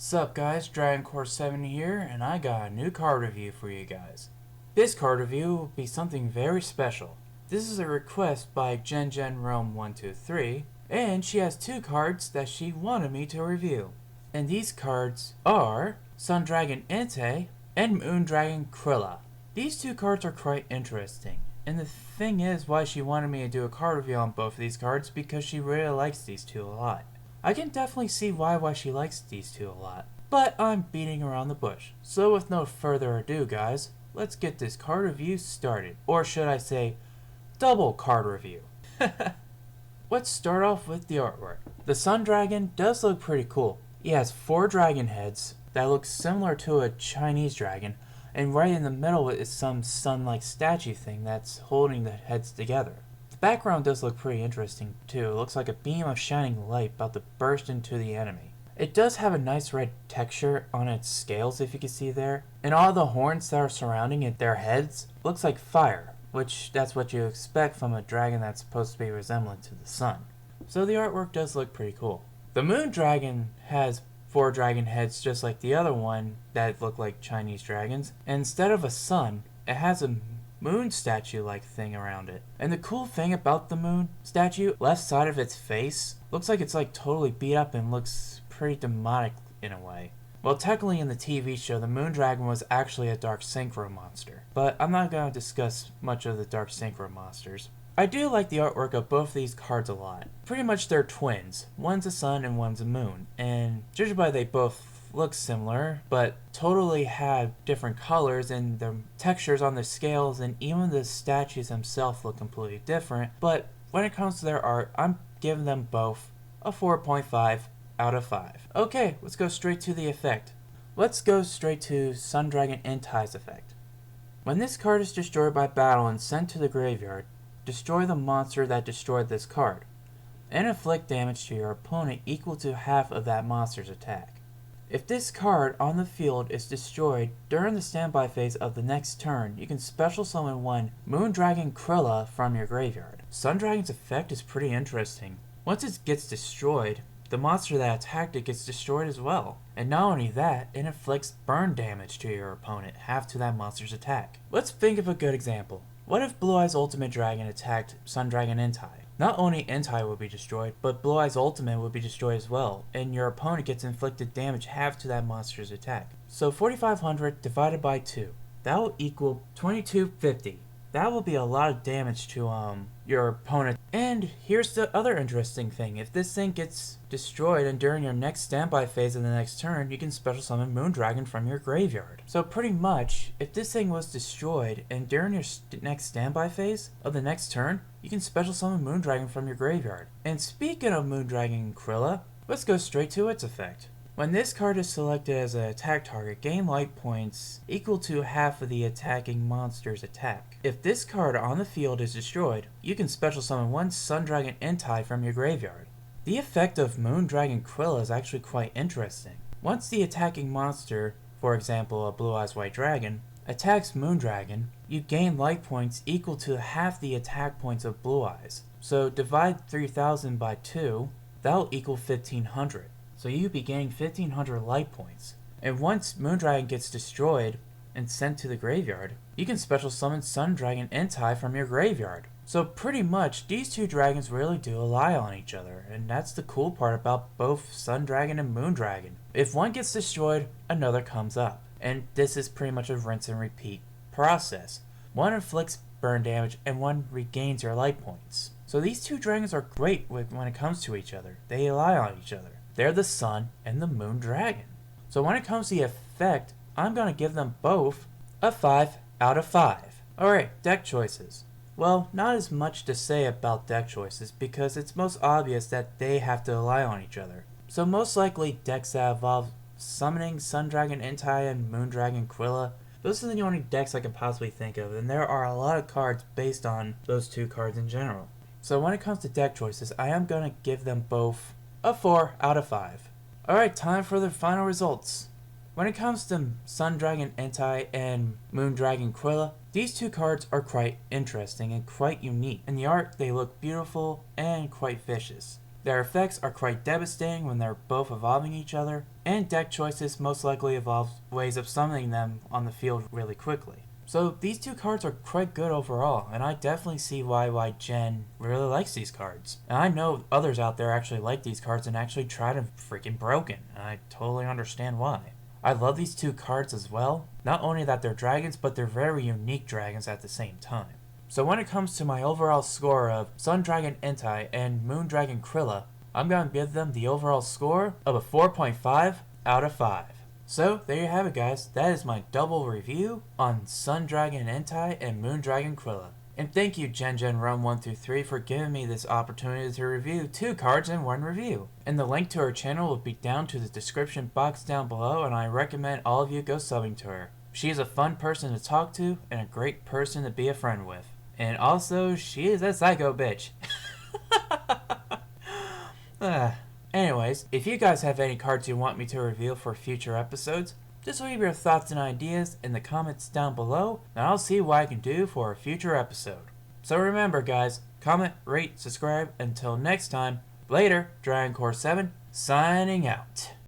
Sup guys, DragonCardYu-Gi-Oh here, and I got a new card review for you guys. This card review will be something very special. This is a request by GenGenRealm123, and she has two cards that she wanted me to review. And these cards are Sun Dragon Inti and Moon Dragon Quilla. These two cards are quite interesting. And the thing is why she wanted me to do a card review on both of these cards because she really likes these two a lot. I can definitely see why she likes these two a lot, but I'm beating around the bush. So with no further ado guys, let's get this card review started. Or should I say, double card review. Let's start off with the artwork. The Sun Dragon does look pretty cool. He has 4 dragon heads that look similar to a Chinese dragon, and right in the middle is some sun-like statue thing that's holding the heads together. The background does look pretty interesting too. It looks like a beam of shining light about to burst into the enemy. It does have a nice red texture on its scales, if you can see there, and all the horns that are surrounding it, their heads, looks like fire, which that's what you expect from a dragon that's supposed to be resemblant to the sun. So the artwork does look pretty cool. The Moon Dragon has 4 dragon heads just like the other one that look like Chinese dragons, and instead of a sun, it has a moon statue like thing around it. And the cool thing about the moon statue, left side of its face looks like it's like totally beat up and looks pretty demonic in a way. Well, technically in the TV show, the Moon Dragon was actually a Dark Synchro monster, but I'm not going to discuss much of the Dark Synchro monsters. I do like the artwork of both of these cards a lot. Pretty much they're twins. One's a sun and one's a moon, and judging by they both look similar, but totally have different colors, and the textures on the scales and even the statues themselves look completely different. But when it comes to their art, I'm giving them both a 4.5 out of 5. Okay, let's go straight to the effect. Let's go straight to Sun Dragon Inti's effect. When this card is destroyed by battle and sent to the graveyard, destroy the monster that destroyed this card, and inflict damage to your opponent equal to half of that monster's attack. If this card on the field is destroyed during the standby phase of the next turn, you can special summon one Moon Dragon Quilla from your graveyard. Sun Dragon's effect is pretty interesting. Once it gets destroyed, the monster that attacked it gets destroyed as well. And not only that, it inflicts burn damage to your opponent, half to that monster's attack. Let's think of a good example. What if Blue Eye's Ultimate Dragon attacked Sun Dragon Inti? Not only Inti would be destroyed, but Blue Eye's Ultimate would be destroyed as well, and your opponent gets inflicted damage half to that monster's attack. So 4,500 divided by 2, that will equal 2250. That will be a lot of damage to your opponent. And here's the other interesting thing. If this thing gets destroyed and during your next standby phase of the next turn, you can special summon Moon Dragon from your graveyard. So pretty much, if this thing was destroyed and during your next standby phase of the next turn, you can special summon Moon Dragon from your graveyard. And speaking of Moon Dragon Quilla, let's go straight to its effect. When this card is selected as an attack target, gain light points equal to half of the attacking monster's attack. If this card on the field is destroyed, you can special summon one Sun Dragon Inti from your graveyard. The effect of Moon Dragon Quilla is actually quite interesting. Once the attacking monster, for example a Blue Eyes White Dragon, attacks Moon Dragon, you gain light points equal to half the attack points of Blue Eyes. So divide 3,000 by 2, that'll equal 1,500. So you'd be gaining 1,500 light points. And once Moon Dragon gets destroyed and sent to the graveyard, you can special summon Sun Dragon Inti from your graveyard. So pretty much, these two dragons really do rely on each other, and that's the cool part about both Sun Dragon and Moon Dragon. If one gets destroyed, another comes up. And this is pretty much a rinse and repeat process. One inflicts burn damage and one regains your light points. So these two dragons are great when it comes to each other. They rely on each other. They're the Sun and the Moon Dragon. So when it comes to the effect, I'm going to give them both a 5 out of 5. Alright, deck choices. Well, not as much to say about deck choices because it's most obvious that they have to rely on each other. So most likely decks that involve summoning Sun Dragon Inti and Moon Dragon Quilla, those are the only decks I can possibly think of, and there are a lot of cards based on those two cards in general. So when it comes to deck choices, I am going to give them both a 4 out of 5. Alright, time for the final results. When it comes to Sun Dragon Inti and Moon Dragon Quilla, these two cards are quite interesting and quite unique. In the art, they look beautiful and quite vicious. Their effects are quite devastating when they're both evolving each other, and deck choices most likely evolve ways of summoning them on the field really quickly. So these two cards are quite good overall, and I definitely see why Jen really likes these cards. And I know others out there actually like these cards and actually try to freaking broken, and I totally understand why. I love these two cards as well. Not only that they're dragons, but they're very unique dragons at the same time. So when it comes to my overall score of Sun Dragon Inti and Moon Dragon Quilla, I'm going to give them the overall score of a 4.5 out of 5. So there you have it, guys. That is my double review on Sun Dragon Inti and Moon Dragon Quilla. And thank you Rome123 for giving me this opportunity to review 2 cards in one review. And the link to her channel will be down to the description box down below, and I recommend all of you go subbing to her. She is a fun person to talk to and a great person to be a friend with. And also, she is a psycho bitch. Anyways, if you guys have any cards you want me to review for future episodes, just leave your thoughts and ideas in the comments down below, and I'll see what I can do for a future episode. So remember guys, comment, rate, subscribe. Until next time, later, DragonCard7, signing out.